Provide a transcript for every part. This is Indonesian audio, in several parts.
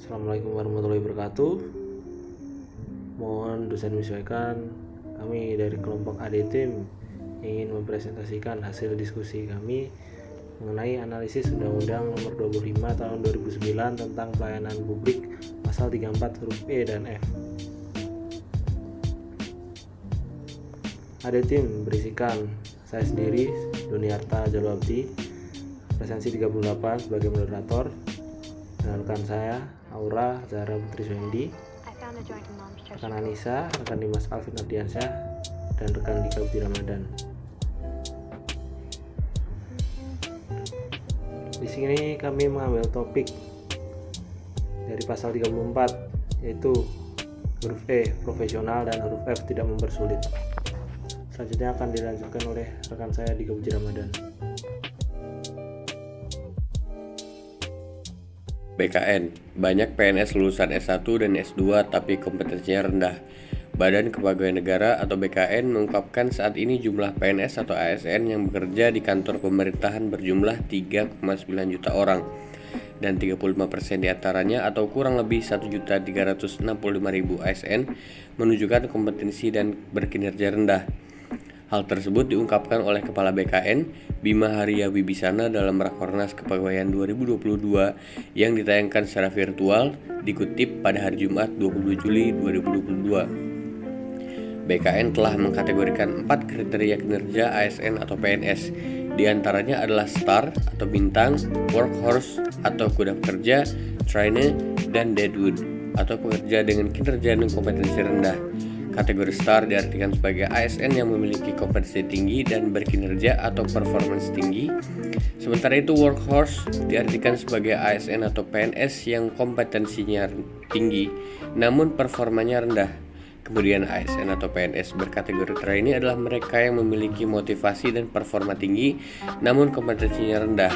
Assalamualaikum warahmatullahi wabarakatuh. Mohon dosen menyesuaikan, kami dari kelompok AD Tim ingin mempresentasikan hasil diskusi kami mengenai analisis Undang-Undang Nomor 25 Tahun 2009 tentang pelayanan publik pasal 34 huruf E dan F. AD Tim berisikan saya sendiri, Duniarta Jalwabdi, presensi 38 sebagai moderator, dan rekan saya Aura Zahra Putri Suhendi, rekan Anissa, rekan Dimas Alvin Ardiansyah, dan rekan Dika Budi Ramadan. Di sini kami mengambil topik dari pasal 34, yaitu huruf E profesional dan huruf F tidak mempersulit. Selanjutnya akan dilanjutkan oleh rekan saya Dika Budi Ramadan. BKN. Banyak PNS lulusan S1 dan S2 tapi kompetensinya rendah. Badan Kepegawaian Negara atau BKN mengungkapkan saat ini jumlah PNS atau ASN yang bekerja di kantor pemerintahan berjumlah 3,9 juta orang dan 35% diantaranya atau kurang lebih 1.365.000 ASN menunjukkan kompetensi dan berkinerja rendah. Hal tersebut diungkapkan oleh Kepala BKN, Bima Haria Wibisana dalam Rakornas Kepegawaian 2022 yang ditayangkan secara virtual dikutip pada hari Jumat 22 Juli 2022. BKN telah mengkategorikan 4 kriteria kinerja ASN atau PNS. Di antaranya adalah STAR atau bintang, workhorse atau kuda pekerja, trainee, dan deadwood atau pekerja dengan kinerja dan kompetensi rendah. Kategori STAR diartikan sebagai ASN yang memiliki kompetensi tinggi dan berkinerja atau performance tinggi. Sementara itu workhorse diartikan sebagai ASN atau PNS yang kompetensinya tinggi namun performanya rendah. Kemudian ASN atau PNS berkategori trainee adalah mereka yang memiliki motivasi dan performa tinggi namun kompetensinya rendah.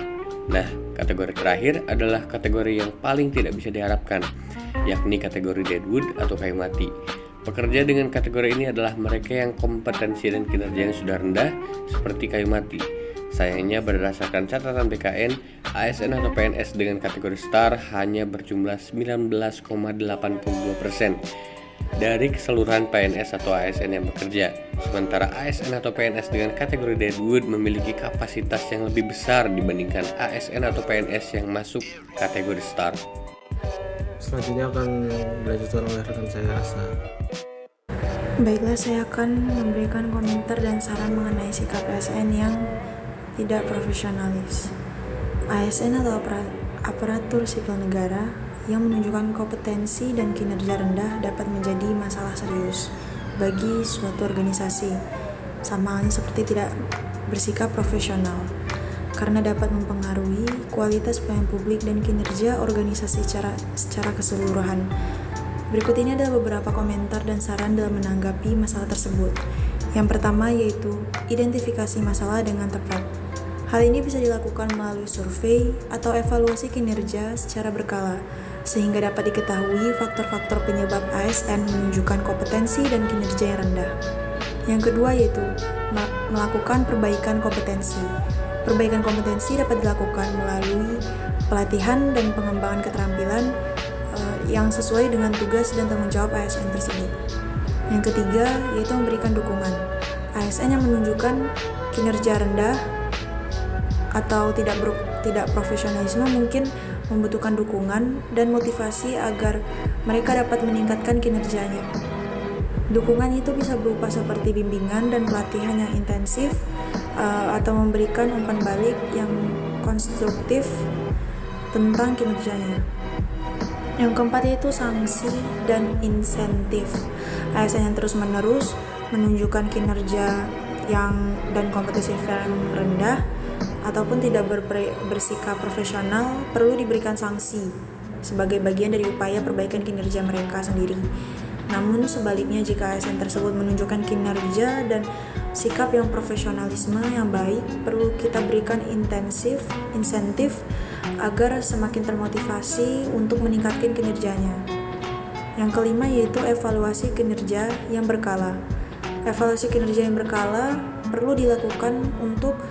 Nah, kategori terakhir adalah kategori yang paling tidak bisa diharapkan, yakni kategori deadwood atau kayu mati. Pekerja dengan kategori ini adalah mereka yang kompetensi dan kinerjanya sudah rendah seperti kayu mati. Sayangnya berdasarkan catatan BKN, ASN atau PNS dengan kategori STAR hanya berjumlah 19,82% dari keseluruhan PNS atau ASN yang bekerja. Sementara ASN atau PNS dengan kategori deadwood memiliki kapasitas yang lebih besar dibandingkan ASN atau PNS yang masuk kategori STAR. Selanjutnya akan dilanjutkan oleh rekan saya Asa. Baiklah, saya akan memberikan komentar dan saran mengenai sikap ASN yang tidak profesionalis. ASN atau aparatur sipil negara yang menunjukkan kompetensi dan kinerja rendah dapat menjadi masalah serius bagi suatu organisasi, sama halnya seperti tidak bersikap profesional, karena dapat mempengaruhi kualitas pelayanan publik dan kinerja organisasi secara keseluruhan. Berikut ini adalah beberapa komentar dan saran dalam menanggapi masalah tersebut. Yang pertama yaitu identifikasi masalah dengan tepat. Hal ini bisa dilakukan melalui survei atau evaluasi kinerja secara berkala, sehingga dapat diketahui faktor-faktor penyebab ASN menunjukkan kompetensi dan kinerja yang rendah. Yang kedua yaitu melakukan perbaikan kompetensi. Perbaikan kompetensi dapat dilakukan melalui pelatihan dan pengembangan keterampilan yang sesuai dengan tugas dan tanggung jawab ASN tersebut. Yang ketiga yaitu memberikan dukungan. ASN yang menunjukkan kinerja rendah atau tidak profesionalisme mungkin membutuhkan dukungan dan motivasi agar mereka dapat meningkatkan kinerjanya. Dukungan itu bisa berupa seperti bimbingan dan pelatihan yang intensif atau memberikan umpan balik yang konstruktif tentang kinerjanya. Yang keempat yaitu sanksi dan insentif. ASN yang terus-menerus menunjukkan kinerja dan kompetensi yang rendah ataupun tidak bersikap profesional perlu diberikan sanksi sebagai bagian dari upaya perbaikan kinerja mereka sendiri. Namun sebaliknya, jika ASN tersebut menunjukkan kinerja dan sikap yang profesionalisme yang baik, perlu kita berikan insentif agar semakin termotivasi untuk meningkatkan kinerjanya. Yang kelima yaitu evaluasi kinerja yang berkala. Evaluasi kinerja yang berkala perlu dilakukan untuk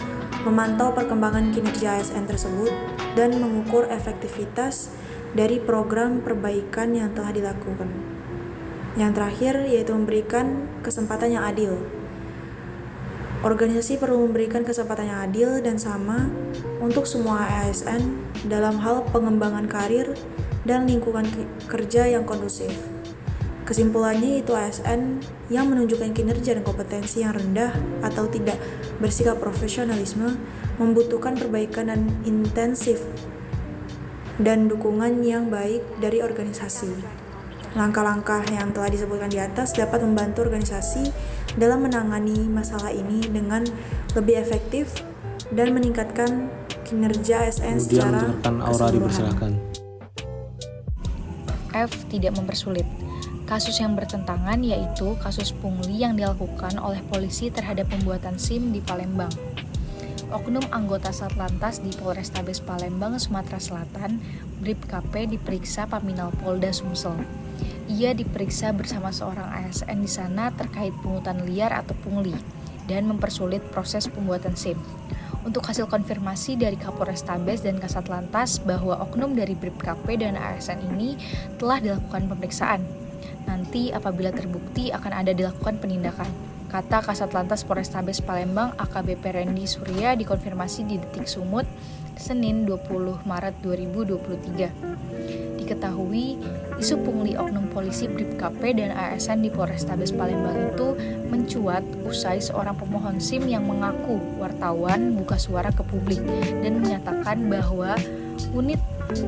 memantau perkembangan kinerja ASN tersebut dan mengukur efektivitas dari program perbaikan yang telah dilakukan. Yang terakhir yaitu memberikan kesempatan yang adil. Organisasi perlu memberikan kesempatan yang adil dan sama untuk semua ASN dalam hal pengembangan karir dan lingkungan kerja yang kondusif. Kesimpulannya itu ASN yang menunjukkan kinerja dan kompetensi yang rendah atau tidak bersikap profesionalisme membutuhkan perbaikan dan intensif dan dukungan yang baik dari organisasi. Langkah-langkah yang telah disebutkan di atas dapat membantu organisasi dalam menangani masalah ini dengan lebih efektif dan meningkatkan kinerja ASN secara Aura dipersilakan. F. Tidak mempersulit. Kasus yang bertentangan yaitu kasus pungli yang dilakukan oleh polisi terhadap pembuatan SIM di Palembang. Oknum anggota Satlantas di Polrestabes Palembang, Sumatera Selatan, BribKP diperiksa Paminal Polda Sumsel. Ia diperiksa bersama seorang ASN di sana terkait pungutan liar atau pungli dan mempersulit proses pembuatan SIM. Untuk hasil konfirmasi dari Kapolrestabes dan Kasatlantas bahwa oknum dari BribKP dan ASN ini telah dilakukan pemeriksaan. Nanti apabila terbukti akan ada dilakukan penindakan, kata Kasatlantas Polrestabes Palembang AKBP Randy Surya dikonfirmasi di Detik Sumut, Senin 20 Maret 2023. Diketahui, isu pungli oknum polisi BribKP dan ASN di Polrestabes Palembang itu mencuat usai seorang pemohon SIM yang mengaku wartawan buka suara ke publik dan menyatakan bahwa unit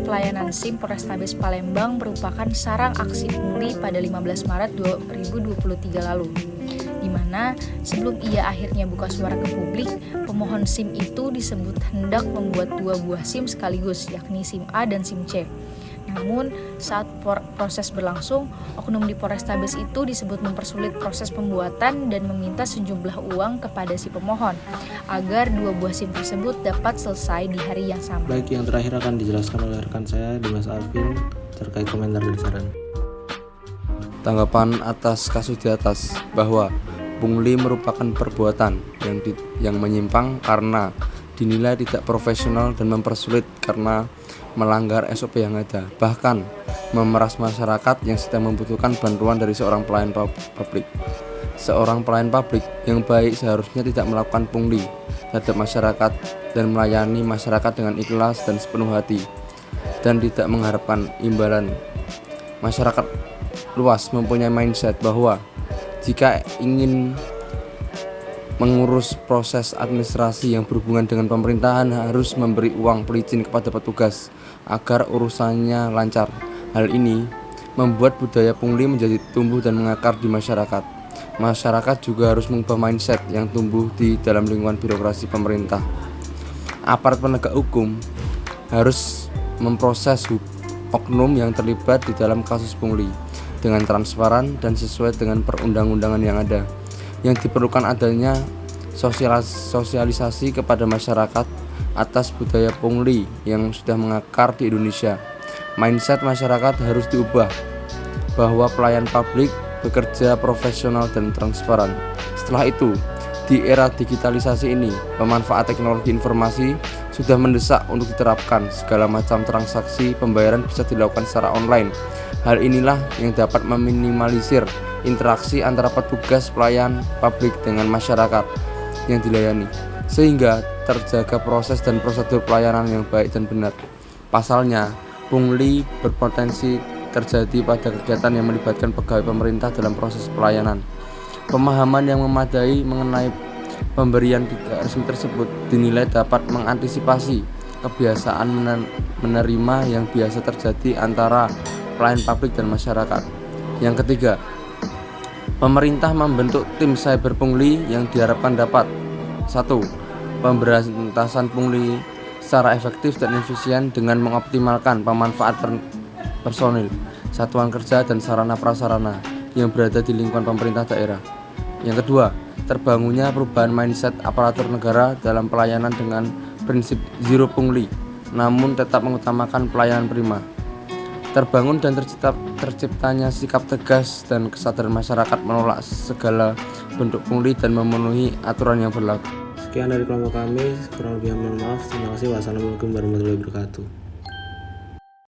pelayanan SIM Polrestabes Palembang merupakan sarang aksi pungli pada 15 Maret 2023 lalu, di mana sebelum ia akhirnya buka suara ke publik, pemohon SIM itu disebut hendak membuat 2 buah SIM sekaligus, yakni SIM A dan SIM C. Namun, saat proses berlangsung, oknum di Polrestabes itu disebut mempersulit proses pembuatan dan meminta sejumlah uang kepada si pemohon agar 2 buah SIM tersebut dapat selesai di hari yang sama. Baik, yang terakhir akan dijelaskan oleh rekan saya, Dimas Alvin, terkait komentar dan saran. Tanggapan atas kasus di atas bahwa pungli merupakan perbuatan yang menyimpang karena dinilai tidak profesional dan mempersulit karena melanggar SOP yang ada, bahkan memeras masyarakat yang sedang membutuhkan bantuan dari seorang pelayan publik. Seorang pelayan publik yang baik seharusnya tidak melakukan pungli terhadap masyarakat dan melayani masyarakat dengan ikhlas dan sepenuh hati dan tidak mengharapkan imbalan. Masyarakat luas mempunyai mindset bahwa jika ingin mengurus proses administrasi yang berhubungan dengan pemerintahan harus memberi uang pelicin kepada petugas agar urusannya lancar. Hal ini membuat budaya pungli menjadi tumbuh dan mengakar di masyarakat. Masyarakat juga harus mengubah mindset yang tumbuh di dalam lingkungan birokrasi pemerintah. Aparat penegak hukum harus memproses oknum yang terlibat di dalam kasus pungli dengan transparan dan sesuai dengan perundang-undangan yang ada. Yang diperlukan adanya sosialisasi kepada masyarakat atas budaya pungli yang sudah mengakar di Indonesia. Mindset masyarakat harus diubah bahwa pelayan publik bekerja profesional dan transparan. Setelah itu, di era digitalisasi ini, pemanfaat teknologi informasi sudah mendesak untuk diterapkan. Segala macam transaksi pembayaran bisa dilakukan secara online. Hal inilah yang dapat meminimalisir interaksi antara petugas pelayan publik dengan masyarakat yang dilayani, sehingga terjaga proses dan prosedur pelayanan yang baik dan benar. Pasalnya, pungli berpotensi terjadi pada kegiatan yang melibatkan pegawai pemerintah dalam proses pelayanan. Pemahaman yang memadai mengenai pemberian tidak resmi tersebut dinilai dapat mengantisipasi kebiasaan menerima yang biasa terjadi antara pelayan publik dan masyarakat. Yang ketiga, pemerintah membentuk tim cyber pungli yang diharapkan dapat 1. Pemberantasan pungli secara efektif dan efisien dengan mengoptimalkan pemanfaatan personil, satuan kerja dan sarana prasarana yang berada di lingkungan pemerintah daerah. Yang kedua, terbangunnya perubahan mindset aparatur negara dalam pelayanan dengan prinsip zero pungli, namun tetap mengutamakan pelayanan prima. Terbangun dan terciptanya sikap tegas dan kesadaran masyarakat menolak segala bentuk pungli dan memenuhi aturan yang berlaku. Sekian dari kelompok kami, kurang lebih mohon maaf. Terima kasih. Wassalamualaikum warahmatullahi wabarakatuh.